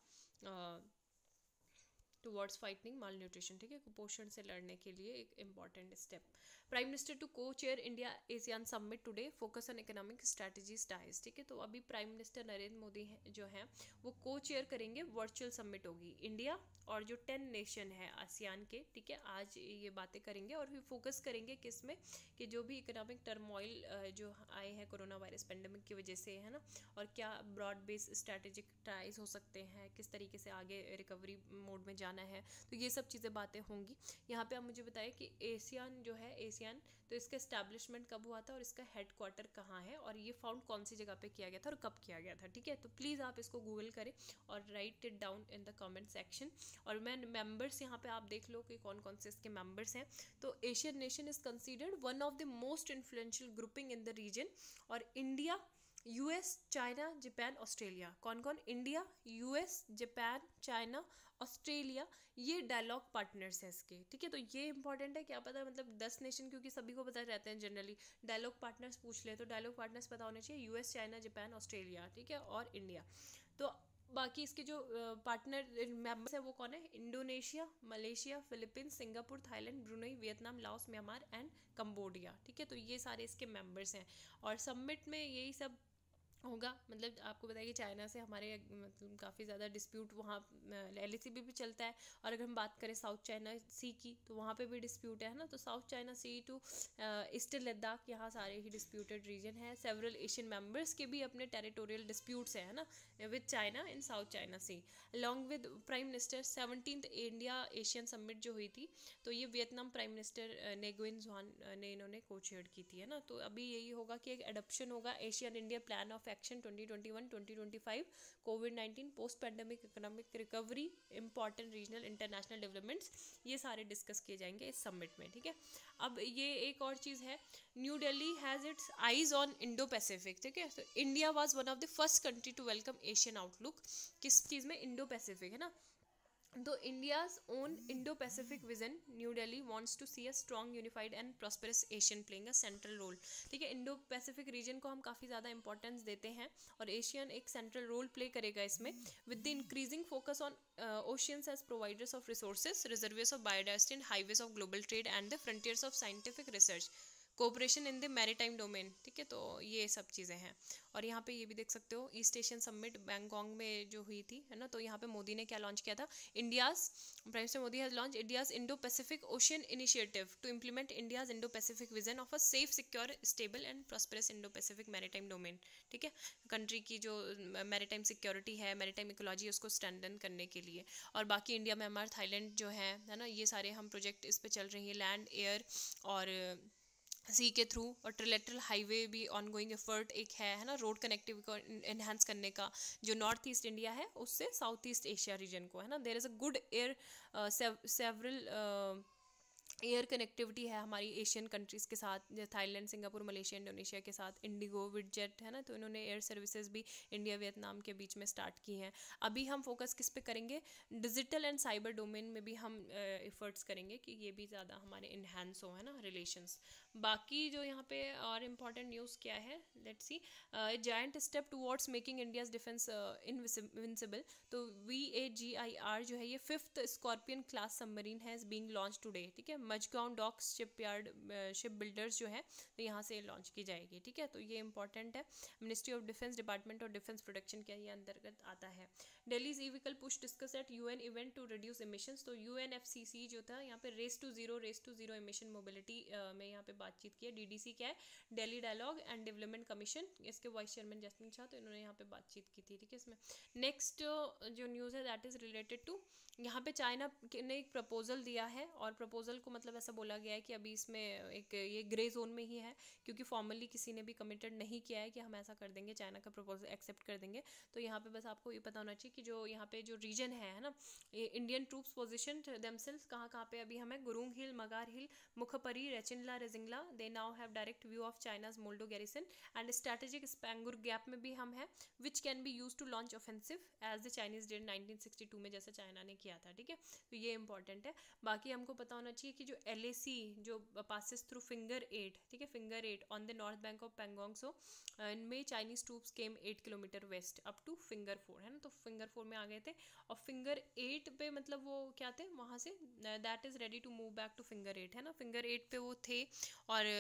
टुवर्ड्स फाइटिंग माल न्यूट्रिशन, ठीक है, कुपोषण से लड़ने के लिए एक important step. Prime minister to को chair India ASEAN summit today, focus on economic strategies ties, ठीक है। तो अभी प्राइम मिनिस्टर नरेंद्र मोदी जो हैं वो को चेयर करेंगे, वर्चुअल समिट होगी इंडिया और जो 10 नेशन है आसियान के, ठीक है। आज ये बातें करेंगे और फिर फोकस करेंगे किस में, कि जो भी इकोनॉमिक टर्मोइल जो आए हैं कोरोना वायरस पेंडेमिक की वजह से, है ना, और क्या ब्रॉड बेस स्ट्रैटेजिक टाइज हो सकते हैं, किस तरीके से आगे रिकवरी मोड में जाना है, तो ये सब चीज़ें बातें होंगी। यहाँ पे आप मुझे बताएं कि एशियान जो है, एशियान, तो इसका एस्टैब्लिशमेंट कब हुआ था और इसका हेडक्वार्टर कहाँ है और ये फाउंड कौन सी जगह पे किया गया था और कब किया गया था, ठीक है। तो प्लीज़ आप इसको गूगल करें और right it down in the comment section. और मैं मेंबर्स यहाँ पे आप देख लो कि कौन कौन से इसके मेंबर्स हैं। तो ASEAN nation is considered one of the most influential grouping in the region, और India, US, China, Japan, Australia, कौन कौन, India, US, Japan, China, Australia, ये डायलॉग पार्टनर्स हैं इसके, ठीक है। तो ये इंपॉर्टेंट है, क्या पता मतलब 10 नेशन, क्योंकि सभी को पता रहते हैं जनरली, डायलॉग पार्टनर्स पूछ ले तो डायलॉग पार्टनर्स पता होने चाहिए, यूएस, चाइना, जापान, ऑस्ट्रेलिया, ठीक है, और इंडिया। तो बाकी इसके जो पार्टनर मेंबर्स है वो कौन है, Indonesia, Malaysia, Philippines, Singapore, Thailand, Brunei, Vietnam, Laos, Myanmar and Cambodia, ठीक है। तो ये सारे इसके मेंबर्स हैं और समिट में यही सब होगा। मतलब आपको बताइए कि चाइना से हमारे मतलब काफ़ी ज़्यादा डिस्प्यूट वहाँ LAC भी चलता है, और अगर हम बात करें साउथ चाइना सी की तो वहाँ पे भी डिस्प्यूट है ना, तो South China Sea to eastern Ladakh, यहाँ सारे ही डिस्प्यूटेड रीजन है। सेवरल एशियन मेंबर्स के भी अपने टेरिटोरियल डिस्प्यूट्स हैं, है ना, with China in South China Sea. Along with prime minister 17th India ASEAN summit जो हुई थी, तो ये Vietnam prime minister Nguyen Xuan ने इन्होंने को चेयर की थी, है ना। तो अभी यही होगा कि एक एडॉप्शन होगा Asian India plan of action 2021-2025, covid, post pandemic economic recovery, important regional international developments, ये सारे डिस्कस किए जाएंगे इस समिट में, ठीक है। अब ये एक और चीज़ है, New Delhi has its eyes on Indo Pacific, ठीक है। तो India was one of the first country to welcome ASEAN outlook, किस चीज़ में, इंडो पैसिफिक, है ना। तो India's own Indo Pacific vision, New Delhi wants to see a strong unified and prosperous ASEAN playing a central role, ठीक है। Indo Pacific region को हम काफ़ी ज़्यादा इंपॉर्टेंस देते हैं और एशियन एक सेंट्रल रोल प्ले करेगा इसमें, with the increasing focus on oceans as providers of resources, reservoirs of biodiversity and highways of global trade and the frontiers of scientific research. Cooperation in the maritime domain, ठीक है। तो ये सब चीज़ें हैं। और यहाँ पे ये भी देख सकते हो ईस्ट एशियन समिट बैंकॉक में जो हुई थी, है ना, तो यहाँ पे मोदी ने क्या लॉन्च किया था, India's prime minister Modi has launch India's Indo Pacific Ocean initiative to implement India's Indo Pacific vision of a safe, secure, stable and prosperous Indo Pacific maritime domain, ठीक है। कंट्री की जो मैरीटाइम सिक्योरिटी है, maritime ecology, उसको strengthen करने के लिए। और बाकी इंडिया, म्यांमार, थाईलैंड जो है ना, ये सारे हम प्रोजेक्ट इस पे चल रही है, लैंड, एयर और सी के थ्रू। और ट्रिलेटरल हाईवे भी ऑनगोइंग एफर्ट एक है ना, रोड कनेक्टिविटी को एनहांस करने का, जो नॉर्थ ईस्ट इंडिया है उससे साउथ ईस्ट एशिया रीजन को, है ना। There is a good air several air connectivity है हमारी एशियन कंट्रीज़ के साथ, थाईलैंड, सिंगापुर, मलेशिया, इंडोनेशिया के साथ। इंडिगो, विडजेट, है ना, तो इन्होंने एयर सर्विसेज भी इंडिया वियतनाम के बीच में स्टार्ट की हैं। अभी हम फोकस किस पे करेंगे, डिजिटल एंड साइबर डोमेन में भी हम एफर्ट्स करेंगे कि ये भी ज़्यादा हमारे इन्हांस हो, है ना, रिलेशंस। बाकी जो यहाँ पे और इम्पॉर्टेंट न्यूज़ क्या है, let's see, giant step towards making India's defence invincible. तो VAGIR जो है ये 5th स्कॉर्पियन क्लास सबमरीन है, बीइंग लॉन्च टुडे, ठीक है। Mazagon docks shipyard shipbuilders जो है, तो यहाँ से लॉन्च की जाएगी, ठीक है। तो ये इंपॉर्टेंट है। Ministry of defence, department of defence production के ये अंतर्गत आता है। Delhi's e vehicle push discuss at UN event to reduce emissions. तो UNFCCC जो था यहाँ पे race to zero emission mobility में यहाँ पे बातचीत की है। DDC क्या है, Delhi dialogue and development commission, इसके वाइस चेयरमैन जसमीत शाह, तो इन्होंने यहाँ पे बातचीत की थी, ठीक है। इसमें नेक्स्ट जो न्यूज़ है दैट इज़ रिलेटेड टू, यहाँ पे चाइना ने एक प्रपोजल दिया है, और प्रपोजल को मतलब ऐसा बोला गया है कि अभी इसमें एक ये ग्रे जोन में ही है, क्योंकि फॉर्मली किसी ने भी कमिटेड नहीं किया है कि हम ऐसा कर देंगे, चाइना का प्रपोजल एक्सेप्ट कर देंगे। तो यहाँ पे बस आपको ये पता होना चाहिए कि जो यहाँ पे जो रीजन है ना, ये इंडियन ट्रूप्स पोजिशन देमसेल्स कहाँ पे अभी हमें, Gurung hill, Magar hill, Mukhpari, Rechin La, Rezang La, they now have direct view of China's Moldo garrison and strategic Spanggur gap में भी हम हैं, which can be use to launch offensive as the Chinese did 1962 में, जैसे चाइना ने किया था, ठीक है। तो ये इंपॉर्टेंट है। बाकी हमको पता होना चाहिए कि जो LAC जो पासिस थ्रू फिंगर 8, ठीक है, finger 8 on the north bank of Pangong, so इनमें Chinese troops came 8 kilometre west up to finger 4, है ना। तो फिंगर 4 में आ गए थे, और फिंगर 8 पे मतलब वो क्या थे, वहाँ से that is ready to move back to finger 8, है ना। फिंगर 8 पे वो थे, और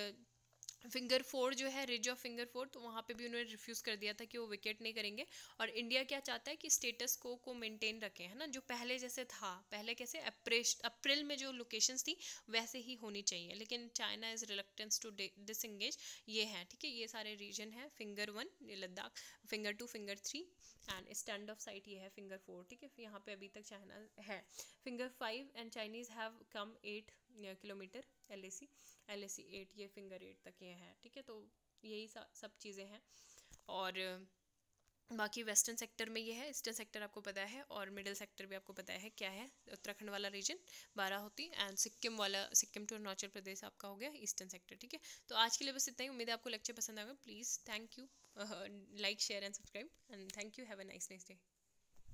फिंगर 4 जो है, रिज ऑफ फिंगर 4, तो वहाँ पे भी उन्होंने रिफ्यूज़ कर दिया था कि वो विकेट नहीं करेंगे। और इंडिया क्या चाहता है कि स्टेटस को मेंटेन रखें, है ना, जो पहले जैसे था, पहले कैसे अप्रैल में जो लोकेशंस थी वैसे ही होनी चाहिए, लेकिन China is reluctance to disengage, ये है, ठीक है। ये सारे रीजन है, फिंगर 1 ये Ladakh, finger 2 finger 3 and stand of site ये है फिंगर 4, ठीक है। यहाँ पे अभी तक चाइना है। Finger 5 and Chinese have come 8 kilometre, LAC 8, ये फिंगर 8 तक ये है, ठीक है। तो यही सब चीज़ें हैं। और बाकी वेस्टर्न सेक्टर में ये है, ईस्टर्न सेक्टर आपको पता है, और मिडिल सेक्टर भी आपको पता है क्या है, उत्तराखंड वाला रीजन बाराहोती, एंड सिक्किम वाला, सिक्किम टू अरुणाचल प्रदेश आपका हो गया ईस्टर्न सेक्टर, ठीक है। तो आज के लिए बस इतना ही। उम्मीद है आपको लेक्चर पसंद आएगा। Please, thank you, like, share and subscribe, and thank you, have a nice day.